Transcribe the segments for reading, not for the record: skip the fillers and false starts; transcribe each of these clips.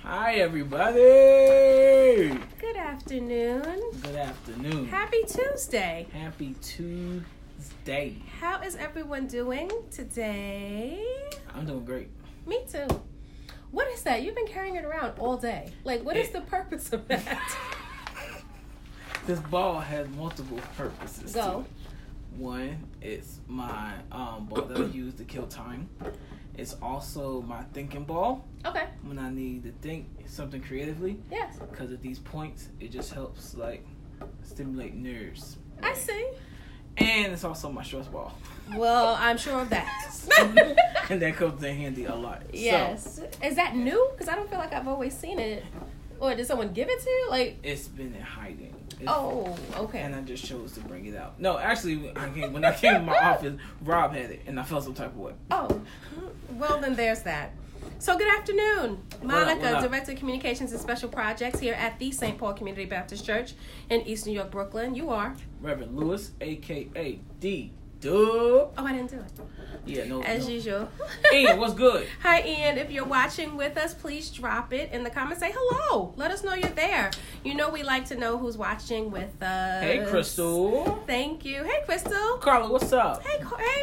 Hi, everybody. Good afternoon. Good afternoon. Happy Tuesday. Happy Tuesday. How is everyone doing today? I'm doing great. Me too. What is that? You've been carrying it around all day. Like, what is the purpose of that? This ball has multiple purposes. Go. One, it's my ball that I use to kill time. It's also my thinking ball. Okay. When I need to think something creatively. Yes. Because at these points, it just helps, like, stimulate nerves. I see. And it's also my stress ball. Well, I'm sure of that. And that comes in handy a lot. Yes. So, is that new? Because I don't feel like I've always seen it. Or did someone give it to you? Like, it's been in hiding. Okay. And I just chose to bring it out. No, actually, when I came to my office, Rob had it, and I felt some type of way. Oh, well then there's that. So good afternoon. Monica, what up? Director of Communications and Special Projects here at the St. Paul Community Baptist Church in East New York, Brooklyn. You are? Reverend Lewis, a.k.a. D. Dub. Oh, I didn't do it. Yeah, no. As usual. Ian, what's good? Hi, Ian. If you're watching with us, please drop it in the comments. Say hello. Let us know you're there. You know we like to know who's watching with us. Hey, Crystal. Thank you. Hey, Crystal. Carla, what's up?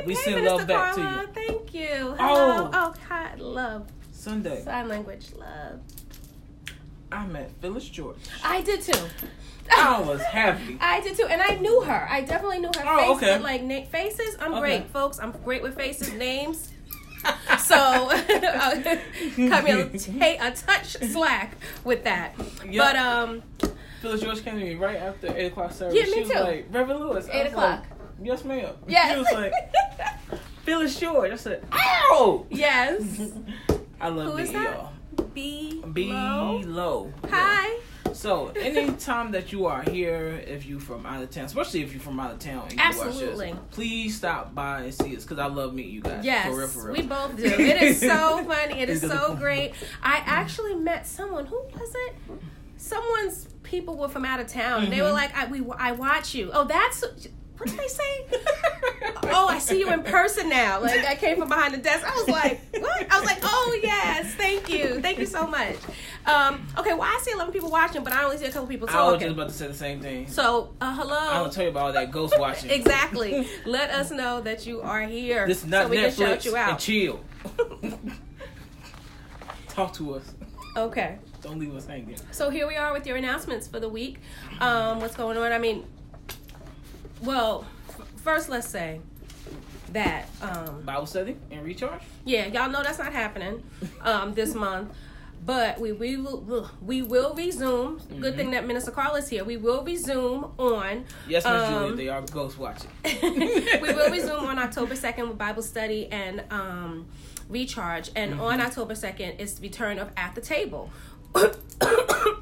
We send Minister love back Carla. to you. Thank you. Hello. Oh. God, love. Sunday. Sign language, love. I met Phyllis George. I did too. I was happy. I did too, and I knew her. I definitely knew her face. Okay. But like faces, I'm great, folks. I'm great with faces, names. So cut me a touch slack with that. Yep. But Phyllis George came to me right after 8 o'clock service. Yeah, me she was too. like, Reverend Lewis. 8 o'clock. Like, yes, ma'am. Yes. She was like, Phyllis George. I said, ow! Yes. I love Who is meeting that? y'all. Be Low. Hi. So, anytime that you are here, if you from out of town, especially if you're from out of town, and you Absolutely. watch us, please stop by and see us because I love meeting you guys. Yes, for real. we both do. It is so funny. It is so great. I actually met someone. Who was it? Someone's people were from out of town. They were like, I watch you. Oh, that's... What did they say? Oh, I see you in person now. Like, I came from behind the desk. I was like, what? I was like, oh, yes. Thank you. Thank you so much. Okay, well, I see 11 people watching, but I only see a couple people talking. I was just about to say the same thing. So, hello. I don't tell you about all that ghost watching. Exactly. Let us know that you are here. This is not so we Netflix can shout you out. and chill. Talk to us. Okay. Don't leave us hanging. So here we are with your announcements for the week. What's going on? I mean, well, first let's say that Bible study and recharge? yeah, y'all know that's not happening this month. But we will resume. Good thing that Minister Carl is here. We will resume on. Yes, Miss Julia, they are ghost watching. We will resume on October 2nd with Bible study and recharge. And on October 2nd is the return of At the Table,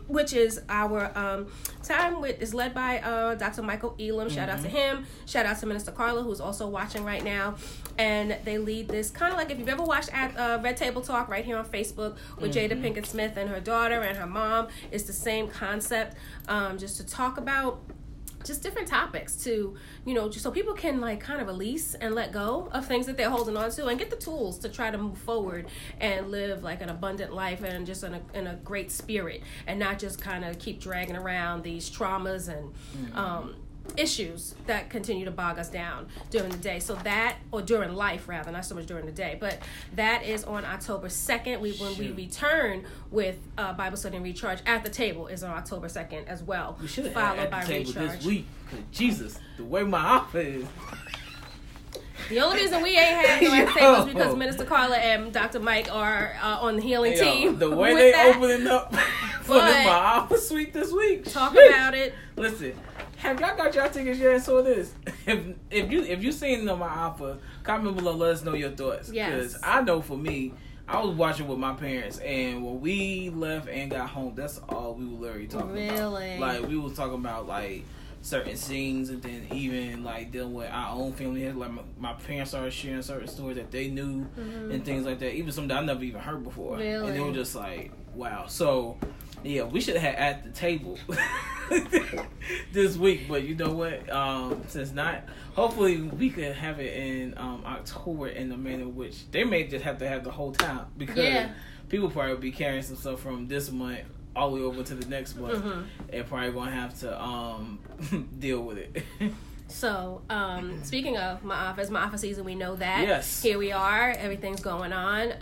which is our time is led by Dr. Michael Elam. Shout out to him. Shout out to Minister Carla, who's also watching right now. And they lead this kind of like if you've ever watched at Red Table Talk right here on Facebook with Jada Pinkett Smith and her daughter and her mom. It's the same concept, just to talk about just different topics to, just so people can like kind of release and let go of things that they're holding on to and get the tools to try to move forward and live like an abundant life and just in a great spirit and not just kind of keep dragging around these traumas and issues that continue to bog us down during the day. So that, or during life rather, not so much during the day, but that is on October 2nd. When we return with Bible study and recharge. At the Table is on October 2nd as well. We should have followed had by At the Table recharge this week. Jesus, the way my outfit is. The only reason we ain't had no At the Table is because Minister Carla and Dr. Mike are on the healing team. The way they opening up for my office suite this week. Talk about it. Listen. Have y'all got y'all tickets yet and saw this? If you seen it on my offer, comment below, let us know your thoughts. Yes. Because I know for me, I was watching with my parents, and when we left and got home, that's all we were literally talking about. Really? Like, we was talking about, like, certain scenes, and then even, like, dealing with our own family. Like, my parents started sharing certain stories that they knew and things like that. Even some that I never even heard before. Really? And they were just like, wow. So, yeah, we should have had At the Table this week, but you know what? Since not, hopefully we could have it in October in the manner which they may just have to have the whole time because people probably will be carrying some stuff from this month all the way over to the next month, and probably gonna have to deal with it. So, speaking of my office season, we know that. Yes. Here we are. Everything's going on.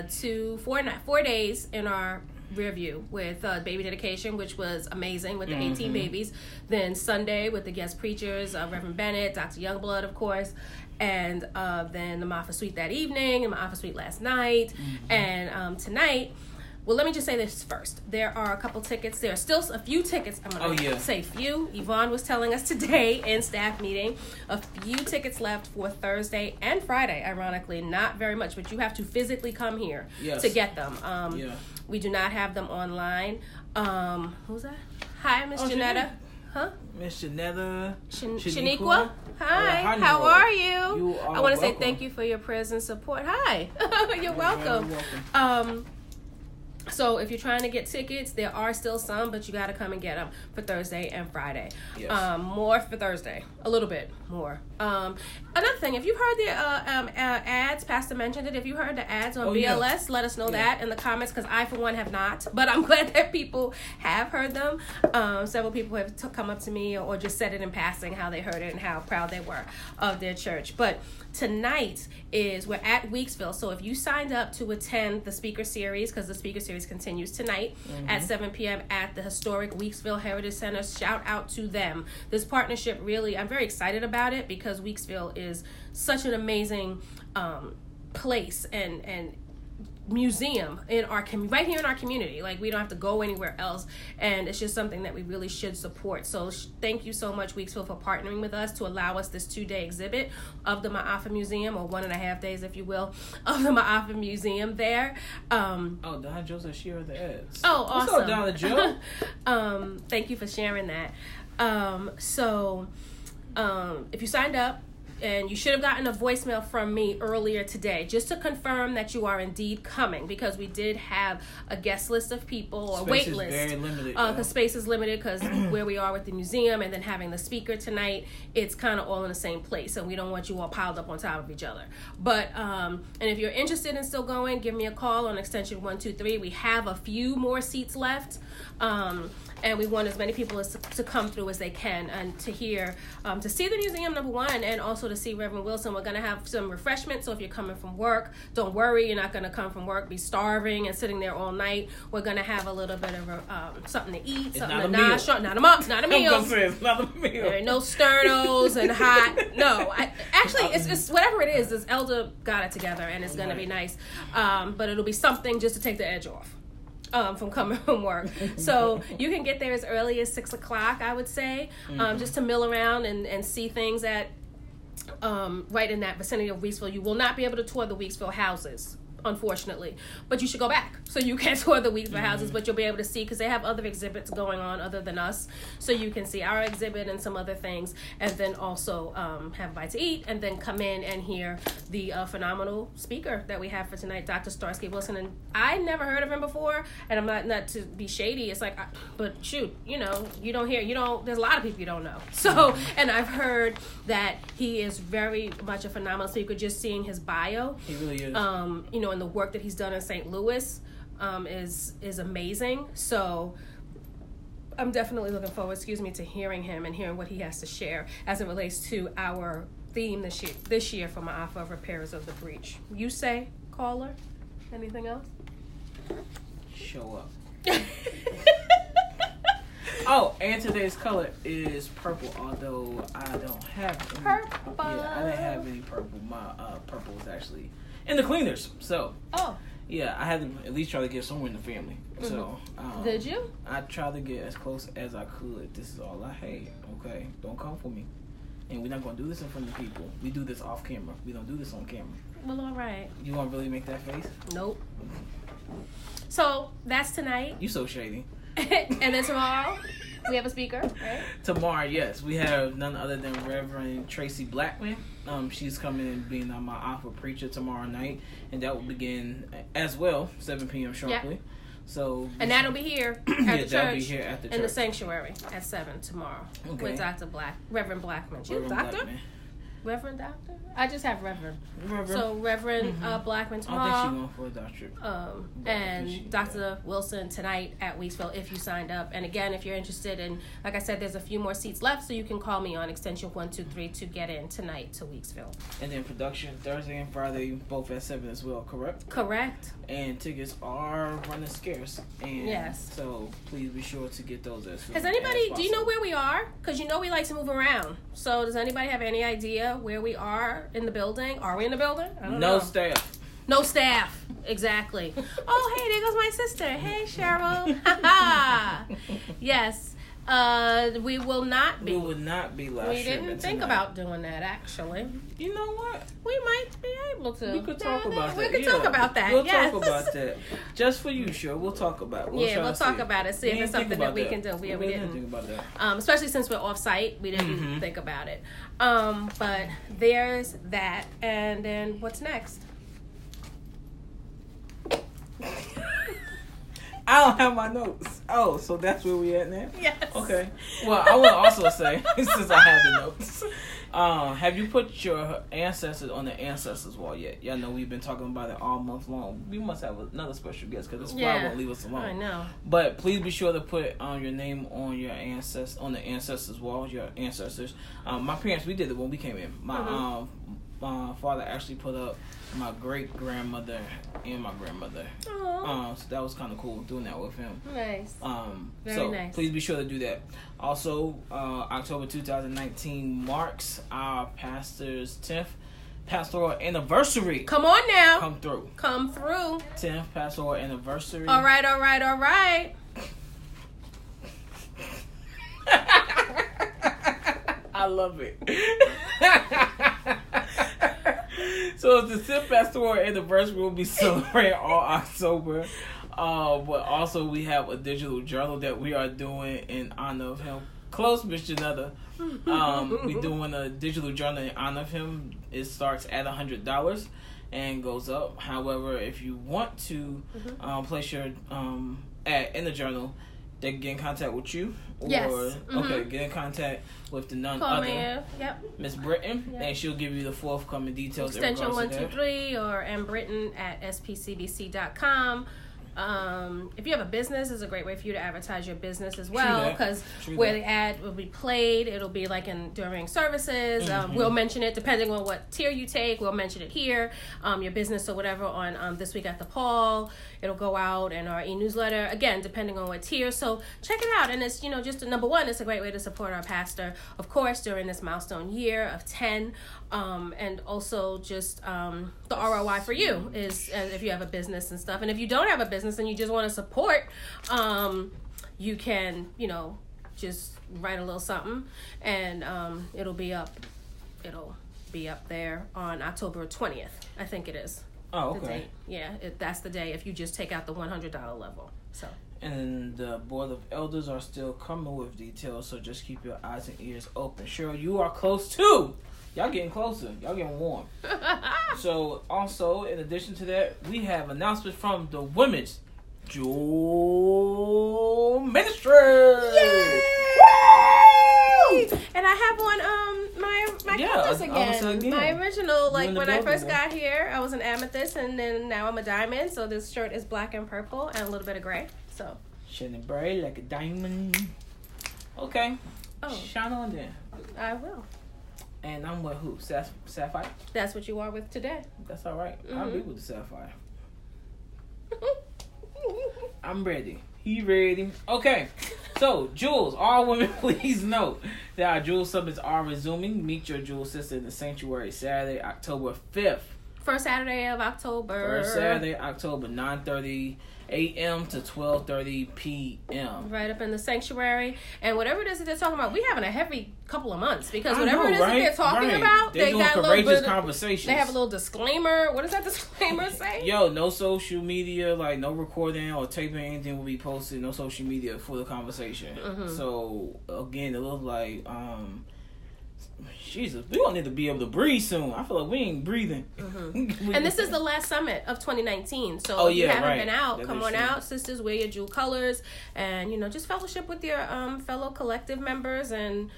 4 days in our rear view with baby dedication, which was amazing with the 18 babies. Then Sunday with the guest preachers, Reverend Bennett, Dr. Youngblood, of course. And then the Maffa Suite that evening, and Maffa Suite last night. And tonight... Well, let me just say this first. There are a couple tickets. There are still a few tickets. I'm going to say few. Yvonne was telling us today in staff meeting, a few tickets left for Thursday and Friday, ironically. Not very much, but you have to physically come here to get them. We do not have them online. Who's that? Hi, Miss Janetta. Huh? Miss Janetta. Shaniqua. Hi. How are you? I want to say thank you for your prayers and support. Hi. You're welcome. So if you're trying to get tickets, there are still some, but you got to come and get them for Thursday and Friday. Yes. More for Thursday, a little bit more. Another thing, if you've heard the ads, Pastor mentioned it, if you heard the ads on BLS, let us know that in the comments, because I, for one, have not. But I'm glad that people have heard them. Several people have come up to me or just said it in passing, how they heard it and how proud they were of their church. But tonight we're at Weeksville, so if you signed up to attend the speaker series, because the speaker series continues tonight at 7 p.m. at the historic Weeksville Heritage Center, shout out to them. This partnership really, I'm very excited about it, because Weeksville is such an amazing place and museum in our right here in our community. Like, we don't have to go anywhere else, and it's just something that we really should support. So thank you so much, Weeksville, for partnering with us to allow us this 2-day exhibit of the Ma'afa Museum, or 1.5 days, if you will, of the Ma'afa Museum there. Donna Joe said she heard the ads. Oh, awesome. What's up, Donna Joe? Thank you for sharing that. If you signed up, and you should have gotten a voicemail from me earlier today, just to confirm that you are indeed coming, because we did have a guest list of people, or wait list. Space is very limited. Because space is limited, because where we are with the museum and then having the speaker tonight, it's kind of all in the same place, and we don't want you all piled up on top of each other. But, and if you're interested in still going, give me a call on extension 123. We have a few more seats left. And we want as many people to come through as they can, and to hear, to see the museum, number one, and also to see Reverend Wilson. We're going to have some refreshments, so if you're coming from work, don't worry, you're not going to come from work, be starving and sitting there all night. We're going to have a little bit of something to eat, something to nosh. Not a meal. It's not a meal. There ain't no sternos and hot. No, actually, it's whatever it is. This elder got it together, and it's going to be nice. But it'll be something just to take the edge off. From coming from work. So you can get there as early as 6 o'clock, I would say, just to mill around and see things at right in that vicinity of Weeksville. You will not be able to tour the Weeksville houses, unfortunately, but you should go back so you can tour the Weeksville houses, but you'll be able to see, because they have other exhibits going on other than us, so you can see our exhibit and some other things, and then also have a bite to eat, and then come in and hear the phenomenal speaker that we have for tonight, Dr. Starsky Wilson. And I never heard of him before, and I'm not to be shady, it's like, but shoot, you don't hear, there's a lot of people you don't know. So, and I've heard that he is very much a phenomenal speaker, just seeing his bio. He really is. And the work that he's done in St. Louis is amazing. So I'm definitely looking forward, to hearing him and hearing what he has to share as it relates to our theme this year for Ma'afa, Repairers of the Breach. You say, caller? Anything else? Show up. Oh, and today's color is purple, although I don't have any. Purple. Yeah, I didn't have any purple. My purple was actually in the cleaners. So, yeah, I had to at least try to get somewhere in the family. So, did you? I tried to get as close as I could. This is all I had. Okay, don't come for me. And we're not going to do this in front of people. We do this off camera. We don't do this on camera. Well, all right. You want to really make that face? Nope. So, that's tonight. You so shady. And then tomorrow, we have a speaker, right? Tomorrow, yes. We have none other than Reverend Tracy Blackman. She's coming and being on my Ma'afa preacher tomorrow night. And that will begin as well, 7 p.m. sharply. Yep. So, and that'll be here at the church. That'll be here at the church. In the sanctuary at 7 tomorrow. Okay. With Reverend Blackman. She's a doctor? Reverend Doctor? I just have Reverend. Reverend. So Reverend Blackman tomorrow. I think she going for a doctorate. And Dr. Wilson tonight at Weeksville if you signed up. And again, if you're interested in, like I said, there's a few more seats left, so you can call me on extension 123 to get in tonight to Weeksville. And then production Thursday and Friday, both at 7 as well, correct? Correct. And tickets are running scarce. And yes. So please be sure to get those as soon. Has anybody, do you know where we are? Because you know we like to move around. So does anybody have any idea where we are in the building? Are we in the building? I don't know. No staff. No staff. Exactly. Oh, hey, there goes my sister. Hey, Cheryl. Yes. We will not be. We would not be live. We didn't think about doing that, actually. You know what? We might be able to. We could talk about that. We could talk about that. We'll talk about that. Just for you, sure. We'll talk about it. We'll talk about it. See if it's something that we can do. We didn't think about that. Especially since we're off site, we didn't think about it. But there's that. And then what's next? I don't have my notes. Oh, so that's where we at now? Yes. Okay. Well, I will also say, since I have the notes, have you put your ancestors on the ancestors wall yet? Y'all know we've been talking about it all month long. We must have another special guest because this fly won't leave us alone. I know. But please be sure to put your name on your on the ancestors wall, your ancestors. My parents, we did it when we came in. My father actually put up my great grandmother and my grandmother. So that was kind of cool doing that with him. Nice. Very nice. Please be sure to do that. Also, October 2019 marks our pastor's 10th pastoral anniversary. Come on now. Come through. 10th pastoral anniversary. All right. I love it. So it's the 10th pastoral anniversary. We'll be celebrating all October. But also we have a digital journal that we are doing in honor of him. Close, Miss Janetta. We're doing a digital journal in honor of him. It starts at $100 and goes up. However, if you want to place your ad in the journal, they can get in contact with you. Or, get in contact with the other Miss Britton, and she'll give you the forthcoming details. Extension 123 or mbritton@spcbc.com. If you have a business, it's a great way for you to advertise your business as well, because where the ad will be played, it'll be like during services. We'll mention it depending on what tier you take. We'll mention it here, your business or whatever on This Week at the Paul. It'll go out in our e-newsletter, again, depending on what tier. So check it out. And it's, just number one, it's a great way to support our pastor, of course, during this milestone year of 10. And also just the ROI for you is if you have a business and stuff. And if you don't have a business and you just want to support, you can, just write a little something, and it'll be up there on October 20th. I think it is. Oh, okay. Yeah, that's the day if you just take out the $100 level. So. And the Board of Elders are still coming with details, so just keep your eyes and ears open. Cheryl, you are close too. Y'all getting closer. Y'all getting warm. So, also, in addition to that, we have announcements from the Women's Jewel Ministry. Yay! Woo! And I have on my colors again. My original, like when I first got here, I was an amethyst, and then now I'm a diamond. So this shirt is black and purple and a little bit of gray. So shining bright like a diamond. Okay. Oh. Shine on there. I will. And I'm with who? Sapphire? That's what you are with today. That's all right. I'll be with the Sapphire. I'm ready. He ready. Okay. So, jewels. All women, please note that our jewel summits are resuming. Meet your jewel sister in the sanctuary Saturday, October 5th. First Saturday of October. 9:30 a.m. to 12:30 p.m. Right up in the sanctuary. And whatever it is that they're talking about, we're having a heavy couple of months, because whatever it is that they're talking about, they got courageous conversations. They have a little disclaimer. What does that disclaimer say? Yo, no social media, like no recording or taping anything will be posted. No social media for the conversation. So again, it looks like Jesus, we don't need to be able to breathe soon. I feel like we ain't breathing. And this is the last summit of 2019. So if you haven't been out, come on out, sisters. Wear your jewel colors, and just fellowship with your fellow collective members, and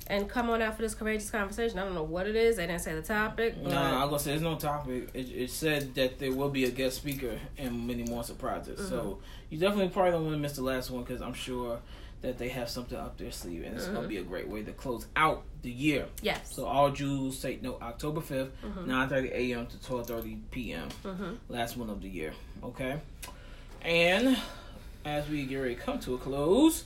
and come on out for this courageous conversation. I don't know what it is. They didn't say the topic. No, I'm going to say there's no topic. It said that there will be a guest speaker and many more surprises. Mm-hmm. So you definitely probably don't want to miss the last one because I'm sure that they have something up their sleeve. And it's going to be a great way to close out the year. Yes. So all Jews take note, October 5th, 9:30 a.m. to 12:30 p.m. Last one of the year. Okay? And as we get ready to come to a close,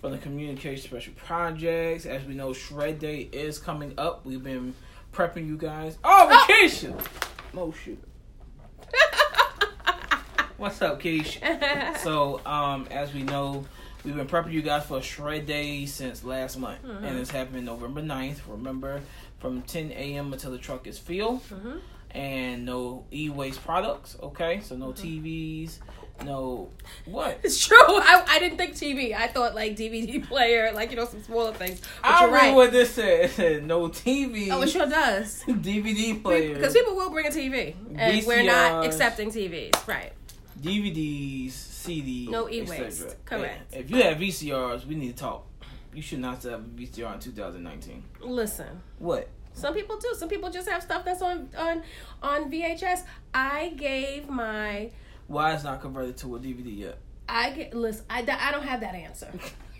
from the Communication Special Projects, as we know, Shred Day is coming up. We've been prepping you guys. Oh, vacation! Oh, shoot. What's up, Keish? So, as we know, we've been prepping you guys for Shred Day since last month. And it's happening November 9th. Remember, from 10 a.m. until the truck is filled. And no e-waste products, okay? So no TVs, no... What? It's true. I didn't think TV. I thought, like, DVD player, like, you know, some smaller things. But I read what this said. It said no TV. Oh, it sure does. DVD player. Because people will bring a TV. And VCRs, we're not accepting TVs. Right. DVDs, CDs, no e-waste. Correct. Hey, if you have VCRs, we need to talk. You should not have a VCR in 2019. Listen. What? Some people do. Some people just have stuff that's on VHS. I gave my... Why it's not converted to a DVD yet? Listen, I don't have that answer.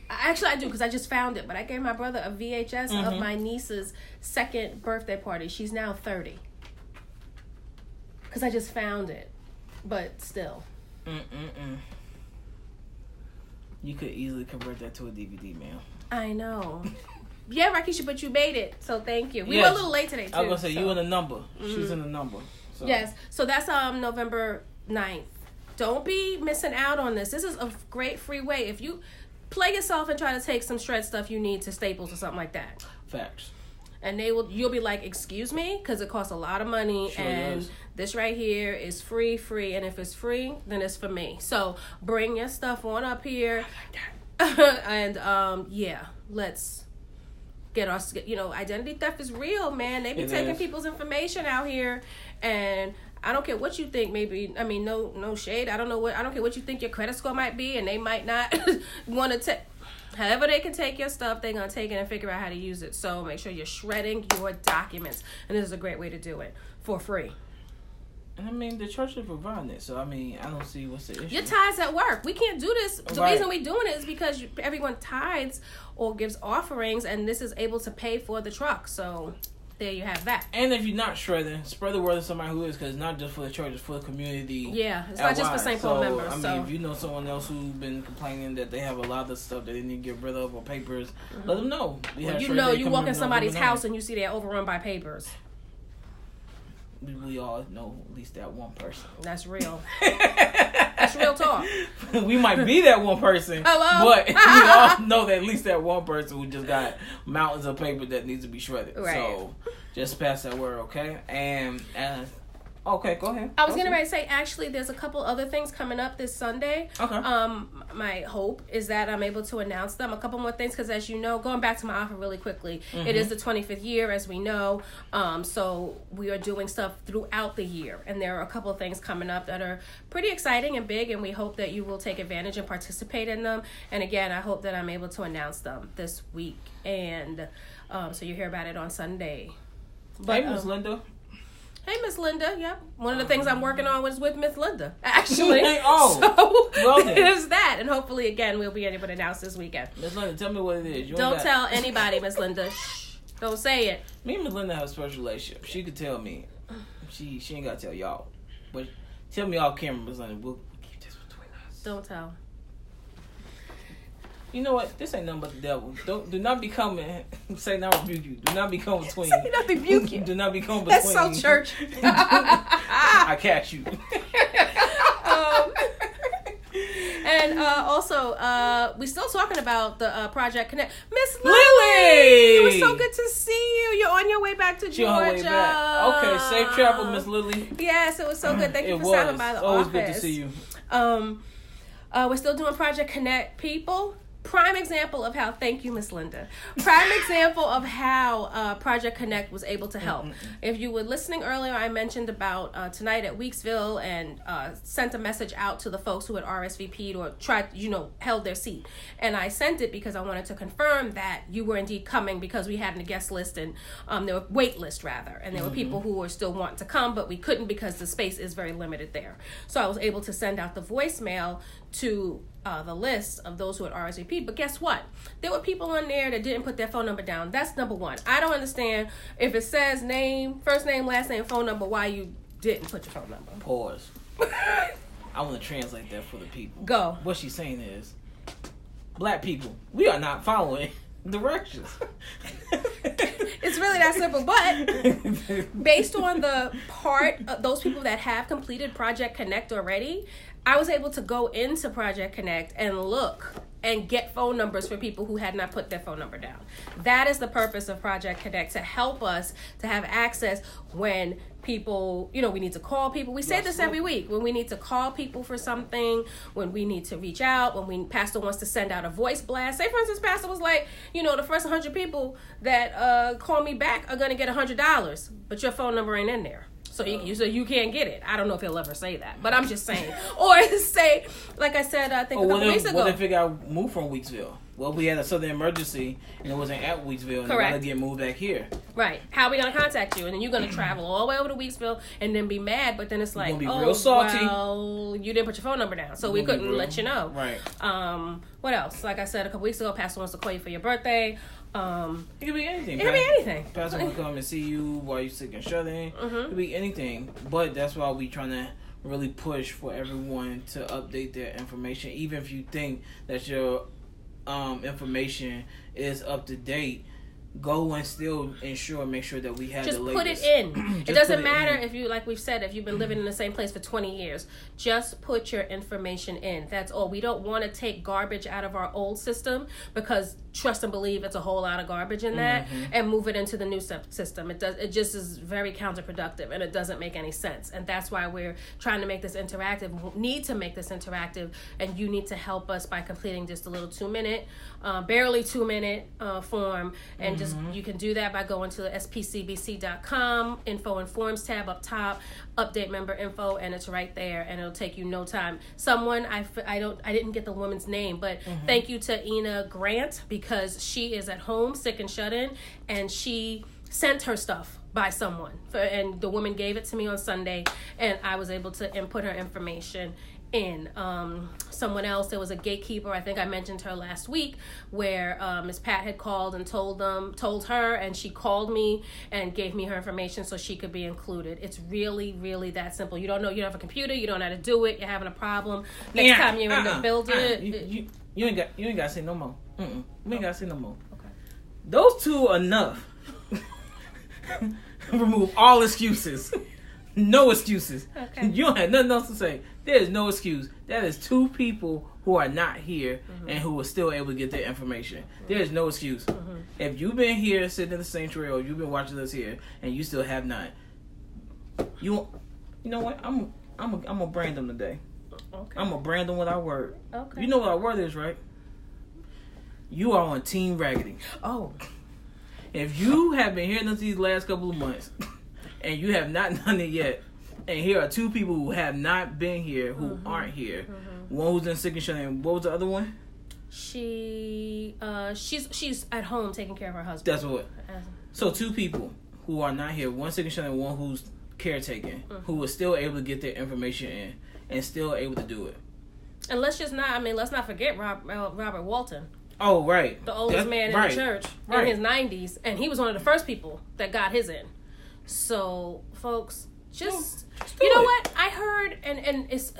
Actually, I do because I just found it. But I gave my brother a VHS of my niece's second birthday party. She's now 30. Because I just found it. But still. You could easily convert that to a DVD, man. I know. Yeah, Rakisha, but you made it, so thank you. We were a little late today, too. I was going to say, you in the number. She's in the number. So. Yes, so that's November 9th. Don't be missing out on this. This is a great free way. If you play yourself and try to take some shred stuff you need to Staples or something like that. Facts. And you'll be like, excuse me? Because it costs a lot of money. Sure and does. This right here is free. And if it's free, then it's for me. So bring your stuff on up here. And, let's get us, identity theft is real, man. They be taking people's information out here. And I don't care what you think, no shade. I don't care what you think your credit score might be. And they might not want to take. However they can take your stuff, they're going to take it and figure out how to use it. So make sure you're shredding your documents. And this is a great way to do it for free. And the church is providing it. So, I don't see what's the issue. Your tithes at work. We can't do this. The reason we're doing it is because everyone tithes or gives offerings, and this is able to pay for the truck. So there you have that. And if you're not shredding, spread the word to somebody who is, because it's not just for the church, it's for the community. Yeah, it's not just for St. Paul members. If you know someone else who's been complaining that they have a lot of stuff that they need to get rid of or papers, let them know. You walk in somebody's house and you see they're overrun by papers. We all know at least that one person. That's real. That's real talk. We might be that one person. Hello? But we all know that at least that one person who just got mountains of paper that needs to be shredded. Right. So just pass that word, okay? And okay, go ahead. I was getting ready to say, actually, there's a couple other things coming up this Sunday. Okay. My hope is that I'm able to announce them. A couple more things, because as you know, going back to my offer really quickly, it is the 25th year, as we know. So we are doing stuff throughout the year. And there are a couple of things coming up that are pretty exciting and big, and we hope that you will take advantage and participate in them. And again, I hope that I'm able to announce them this week. And so you hear about it on Sunday. Hey, Miss Linda. Hey, Miss Linda. Yep. One of the things I'm working on was with Miss Linda, actually. Well then. There's that. And hopefully, again, we'll be able to announce this weekend. Miss Linda, tell me what it is. Don't tell anybody, Miss Linda. Shh. Don't say it. Me and Miss Linda have a special relationship. She could tell me. She ain't got to tell y'all. But tell me off camera, Miss Linda. We'll keep this between us. Don't tell. You know what? This ain't nothing but the devil. Do not be coming. Say not rebuke you. Do not be coming between. Say not rebuke you. Do not be coming between. That's so church. I catch you. And also, we're still talking about the Project Connect. Miss Lily! It was so good to see you. You're on your way back to Georgia. You're on your way back. Okay, safe travel, Miss Lily. Yes, it was so good. Thank you for stopping by the always office. Good to see you. We're still doing Project Connect, people. Prime example of how, thank you, Miss Linda. Prime example of how Project Connect was able to help. If you were listening earlier, I mentioned about tonight at Weeksville and sent a message out to the folks who had RSVP'd or tried, held their seat. And I sent it because I wanted to confirm that you were indeed coming, because we had a guest list and there were wait list rather. And there were people who were still wanting to come, but we couldn't because the space is very limited there. So I was able to send out the voicemail to the list of those who had RSVP'd. But guess what? There were people on there that didn't put their phone number down. That's number one. I don't understand if it says name, first name, last name, phone number, why you didn't put your phone number. Pause. I want to translate that for the people. Go. What she's saying is, black people, we are not following directions. It's really that simple. But based on the part of those people that have completed Project Connect already, I was able to go into Project Connect and look and get phone numbers for people who had not put their phone number down. That is the purpose of Project Connect, to help us to have access when people, we need to call people. We say this every week. When we need to call people for something, when we need to reach out, when Pastor wants to send out a voice blast. Say, for instance, Pastor was like, the first 100 people that call me back are going to get $100, but your phone number ain't in there. So you can't get it. I don't know if he'll ever say that, but I'm just saying. Or say, like I said, I think a couple weeks ago. What if it got moved from Weeksville? Well, we had a sudden emergency, and it wasn't at Weeksville, and Correct. It got to get moved back here. Right. How are we going to contact you? And then you're going to travel all the way over to Weeksville and then be mad, but then it's like, be real salty. Well, you didn't put your phone number down, so we couldn't let you know. Right. What else? Like I said a couple weeks ago, Pastor wants to call you for your birthday. It could be anything. It could be anything. Pastor will come and see you while you're sick and shut in. It could be anything. But that's why we trying to really push for everyone to update their information. Even if you think that your information is up to date, go and still make sure that we have just the latest. Put it in. It doesn't matter if you, like we've said, if you've been living in the same place for 20 years. Just put your information in. That's all. We don't want to take garbage out of our old system, because trust and believe it's a whole lot of garbage in that, and move it into the new system. It just is very counterproductive, and it doesn't make any sense. And that's why we're trying to make this interactive. We need to make this interactive, and you need to help us by completing just a little 2-minute, barely 2-minute form, and just you can do that by going to spcbc.com, info and forms tab up top, update member info, and it's right there, and it'll take you no time. Someone I didn't get the woman's name, but thank you to Ina Grant, because she is at home sick and shut in, and she sent her stuff by someone, and the woman gave it to me on Sunday, and I was able to input her information in. Someone else, there was a gatekeeper, I think I mentioned her last week, where Miss Pat had called and told her, and she called me and gave me her information so she could be included. It's really, really that simple. You don't know, you don't have a computer, you don't know how to do it, you're having a problem. Next time you're in the building, you ain't got to say no more. We ain't got to say no more. Okay. Those two are enough. Remove all excuses. No excuses. Okay. You don't have nothing else to say. There's no excuse. That is 2 people who are not here and who are still able to get their information. There's no excuse. If you've been here sitting in the sanctuary, or you've been watching us here and you still have not, you know what? I'm gonna brand them today. Okay. I'm gonna brand them with our word. Okay. You know what our word is, right? You are on Team Raggedy. Oh. If you have been hearing us these last couple of months and you have not done it yet, and here are 2 people who have not been here, who aren't here. One who's in sick and shut in. What was the other one? She's at home taking care of her husband. That's what. So 2 people who are not here. One sick and shut in, one who's caretaking, who was still able to get their information in and still able to do it. And let's not forget Robert Walton. Oh, right. The oldest man in the church in his 90s, and he was one of the first people that got his in. So, folks, just you know what? I heard, and it's,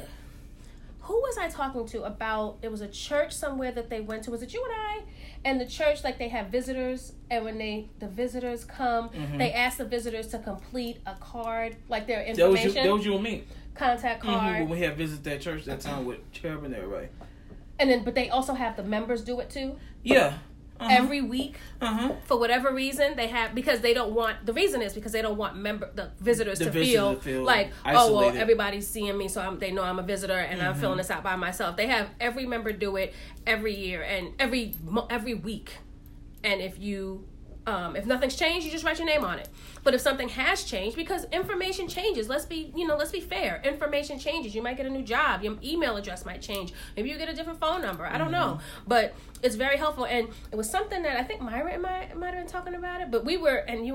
who was I talking to about, it was a church somewhere that they went to. Was it you and I? And the church, like, they have visitors, and when the visitors come, they ask the visitors to complete a card, like their information. That was you and me. Contact card. When we had visited that church that time with Cherub and everybody. And then, but they also have the members do it too? Yeah. every week. For whatever reason they have, because they don't want, the reason is because they don't want the visitors to feel like isolated. Oh well, everybody's seeing me, so they know I'm a visitor and I'm filling this out by myself. They have every member do it every year and every week. And if nothing's changed, you just write your name on it. But if something has changed, because information changes, let's be fair. Information changes. You might get a new job. Your email address might change. Maybe you get a different phone number. I don't know. But it's very helpful. And it was something that I think Myra and I might have been talking about it. But you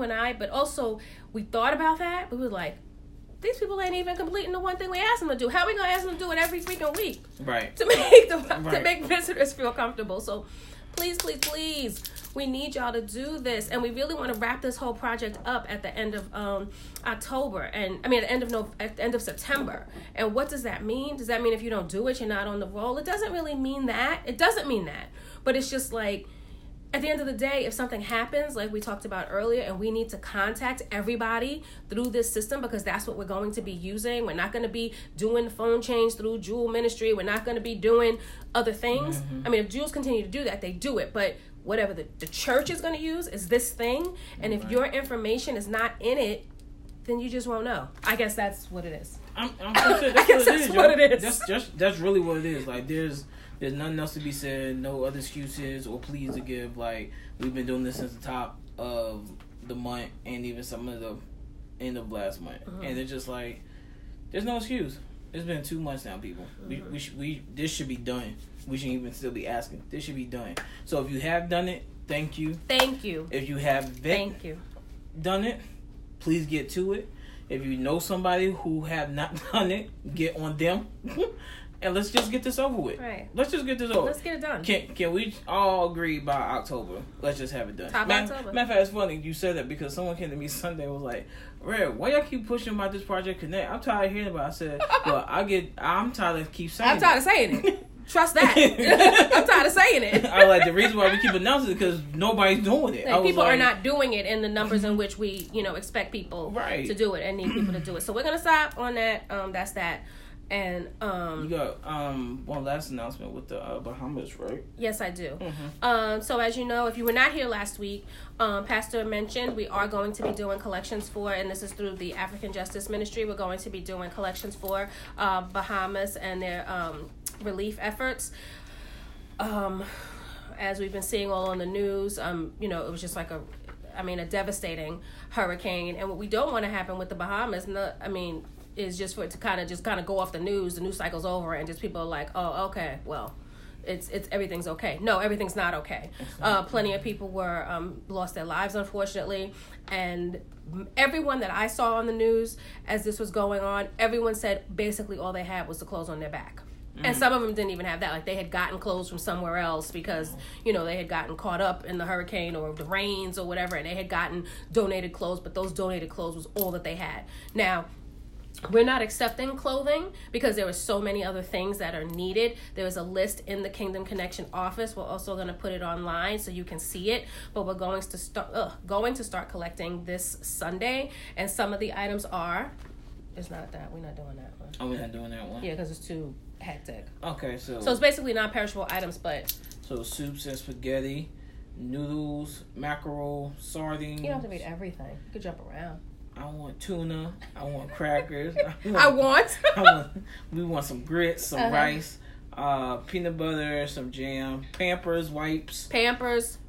and I, but also we thought about that. We were like, these people ain't even completing the one thing we asked them to do. How are we going to ask them to do it every freaking week? Right. To make visitors feel comfortable. So please, please, please, we need y'all to do this, and we really want to wrap this whole project up at the end of October, at the end of September. And what does that mean? Does that mean if you don't do it, you're not on the roll? It doesn't really mean that. It doesn't mean that. But it's just like, at the end of the day, if something happens, like we talked about earlier, and we need to contact everybody through this system, because that's what we're going to be using. We're not going to be doing the phone change through Jewel Ministry. We're not going to be doing other things. I mean, if Jewels continue to do that, they do it. But whatever the church is going to use is this thing. And if your information is not in it, then you just won't know. I guess that's what it is. That's what it is. That's really what it is. Like, there's nothing else to be said, no other excuses or pleas to give. Like, we've been doing this since the top of the month and even some of the end of last month. And it's just like, there's no excuse. It's been 2 months now, people. This should be done. We shouldn't even still be asking. This should be done. So if you have done it, thank you. Thank you. If you have done it, please get to it. If you know somebody who have not done it, get on them. And let's just get this over with. Right. Let's just get this over. Let's get it done. Can we all agree by October? Let's just have it done. October. Matter of fact, it's funny you said that, because someone came to me Sunday and was like, Red, why y'all keep pushing about this Project Connect? I'm tired of hearing about it. I said, well, I'm tired of keep saying it. I'm tired of saying it. Trust that. I'm tired of saying it. I was like, the reason why we keep announcing it because nobody's doing it. People are not doing it in the numbers in which we, expect people to do it and need people to do it. So we're gonna stop on that. That's that. And you got one last announcement with the Bahamas, right? Yes, I do. So as you know, if you were not here last week, Pastor mentioned we are going to be doing collections for, and this is through the African Justice Ministry, we're going to be doing collections for Bahamas and their relief efforts. As we've been seeing all on the news, it was just like a devastating hurricane. And what we don't want to happen with the Bahamas, is just for it to kind of go off the news cycle's over, and just people are like, oh, okay, well, it's everything's okay. No, everything's not okay. Plenty of people were lost their lives, unfortunately, and everyone that I saw on the news as this was going on, everyone said basically all they had was the clothes on their back. And some of them didn't even have that. Like, they had gotten clothes from somewhere else because, they had gotten caught up in the hurricane or the rains or whatever, and they had gotten donated clothes, but those donated clothes was all that they had. Now, we're not accepting clothing because there are so many other things that are needed. There is a list in the Kingdom Connection office. We're also going to put it online so you can see it. But we're going to start collecting this Sunday. And some of the items are... It's not that. We're not doing that one. Oh, we're not doing that one? Yeah, because it's too hectic. Okay, so it's basically non-perishable items, but... So soups and spaghetti, noodles, mackerel, sardines... You don't have to read everything. You could jump around. I want tuna. I want crackers. We want some grits, some rice, peanut butter, some jam, Pampers, wipes,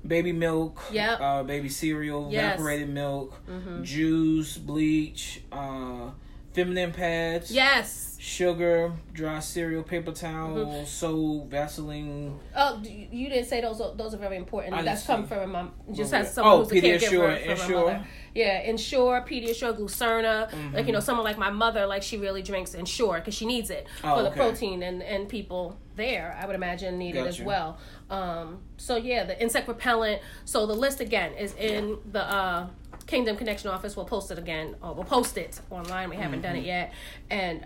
baby milk, baby cereal, evaporated milk, juice, bleach, feminine pads, sugar, dry cereal, paper towel, soap, Vaseline. Oh, you didn't say those are very important. That's come from my just has someone who's a caregiver for my mother. Yeah, Ensure, Pediasure, Glucerna. Someone like my mother, like, she really drinks Ensure because she needs it for the protein, and people there, I would imagine, need it as well. The insect repellent. So the list again is in the Kingdom Connection office. We'll post it again. We'll post it online. We haven't done it yet. And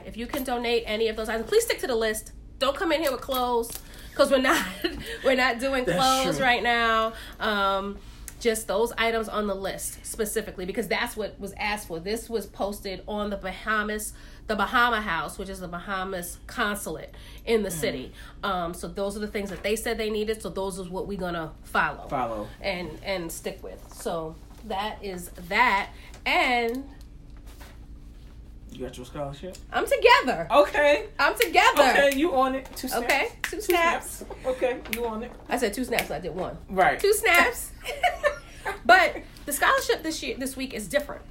if you can donate any of those items, please stick to the list. Don't come in here with clothes because we're not doing clothes right now. just those items on the list specifically, because that's what was asked for. This was posted on the Bahama House, which is the Bahamas consulate in the city. So those are the things that they said they needed. So those is what we're gonna follow and stick with. So that is that. And you got your scholarship? I'm together. Okay. I'm together. Okay, you on it. 2 snaps. Okay, two snaps. Okay, you on it. I said 2 snaps. I did 1. Right. 2 snaps. But the scholarship this week is different.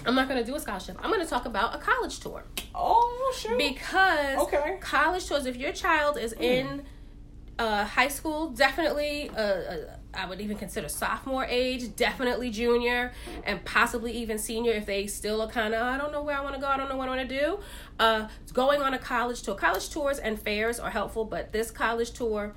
I'm not going to do a scholarship. I'm going to talk about a college tour. Oh, sure. Because college tours, if your child is in high school, definitely, I would even consider sophomore age, definitely junior, and possibly even senior if they still are kind of, I don't know where I want to go, I don't know what I want to do. Going on a college tour. College tours and fairs are helpful, but this college tour,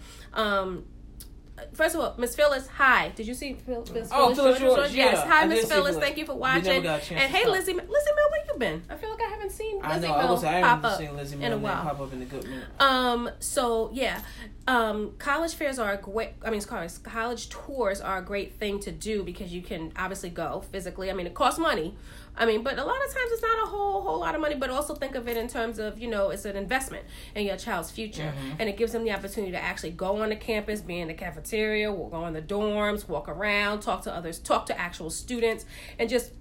first of all, Miss Phyllis, hi. Did you see Phyllis? Phyllis George, yes. Yeah, hi, Miss Phyllis. Thank you for watching. And hey, Lizzie Mel, where you been? I feel like I haven't seen Lizzie Mel pop up in a while. Pop up in the good minute. So yeah, college fairs are college tours are a great thing to do because you can obviously go physically. I mean, it costs money. I mean, but a lot of times it's not a whole lot of money, but also think of it in terms of, it's an investment in your child's future. And it gives them the opportunity to actually go on the campus, be in the cafeteria, go in the dorms, walk around, talk to others, talk to actual students, and just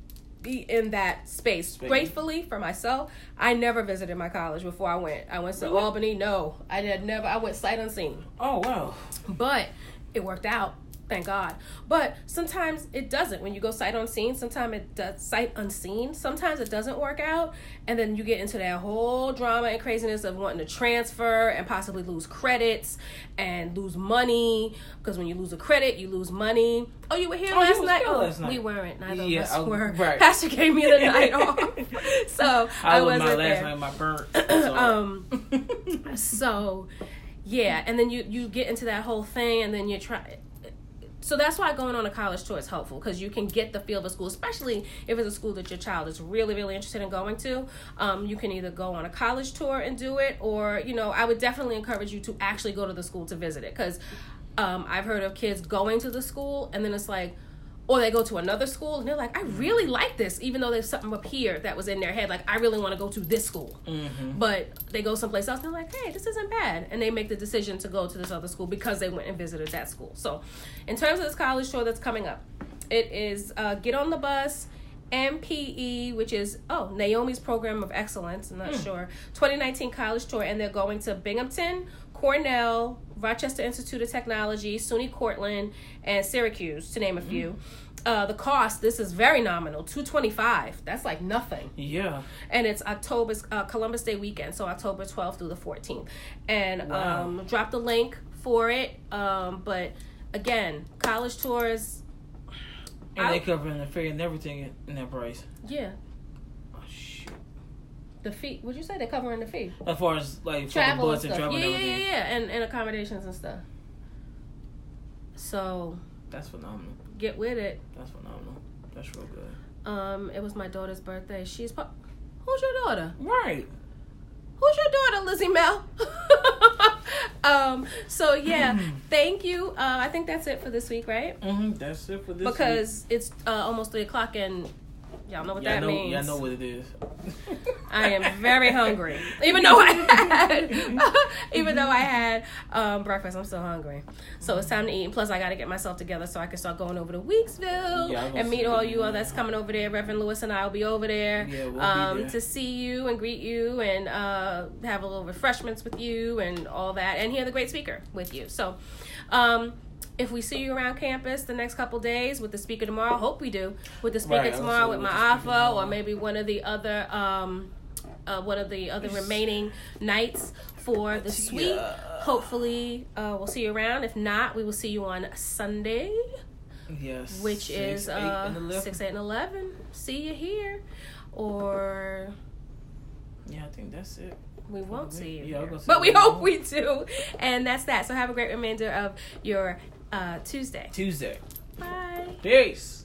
be in that space. Gratefully for myself, I never visited my college before I went. I went to Albany. No, I did never. I went sight unseen. Oh, wow. But it worked out. Thank God. But sometimes it doesn't. When you go sight unseen, sometimes it does sight unseen. Sometimes it doesn't work out. And then you get into that whole drama and craziness of wanting to transfer and possibly lose credits and lose money. Because when you lose a credit, you lose money. Oh, you were here last night? Last night. We weren't. Neither of us were. Right. Pastor gave me the night off. So I wasn't my there. last night, my burnt. So, yeah. And then you get into that whole thing and then you try... So that's why going on a college tour is helpful, because you can get the feel of a school, especially if it's a school that your child is really, really interested in going to. You can either go on a college tour and do it, or, I would definitely encourage you to actually go to the school to visit it, because I've heard of kids going to the school and then it's like, or they go to another school and they're like, I really like this, even though there's something up here that was in their head, like, I really want to go to this school. But they go someplace else and they're like, hey, this isn't bad. And they make the decision to go to this other school because they went and visited that school. So in terms of this college tour that's coming up, it is Get on the Bus, MPE, which is, Naomi's Program of Excellence, I'm not sure, 2019 college tour, and they're going to Binghamton, Cornell, Rochester Institute of Technology, SUNY Cortland, and Syracuse, to name a few. The cost, this is very nominal, $225. That's like nothing. Yeah. And it's Columbus Day weekend, so October 12th through the 14th. And drop the link for it. But again, college tours. And they covering the fare and everything in that price. Yeah. Oh, shoot. The fee. What'd you say? They're covering the fee. As far as like travel and stuff. travel and everything. Yeah. And accommodations and stuff. So. That's phenomenal. Get with it. That's phenomenal. That's real good. It was my daughter's birthday. Who's your daughter? Right. Who's your daughter, Lizzie Mel? So yeah, thank you. I think that's it for this week, right? That's it for this week. Because it's almost 3:00 and y'all know what that means. Y'all know what it is. I am very hungry. Even though I had breakfast, I'm still hungry. So it's time to eat. And plus, I got to get myself together so I can start going over to Weeksville and meet all you all that's coming over there. Reverend Lewis and I will be over there, we'll be there to see you and greet you and have a little refreshments with you and all that, and hear the great speaker with you. So, if we see you around campus the next couple days with the speaker tomorrow, hope we do. With the speaker tomorrow with my AFA, or maybe one of the other remaining nights for the suite. Hopefully, we'll see you around. If not, we will see you on Sunday. Yes. Which is 6, 8, and 11. See you here. Or... yeah, I think that's it. We won't see you here. But we hope we do. And that's that. So have a great remainder of your Tuesday. Tuesday. Bye. Peace.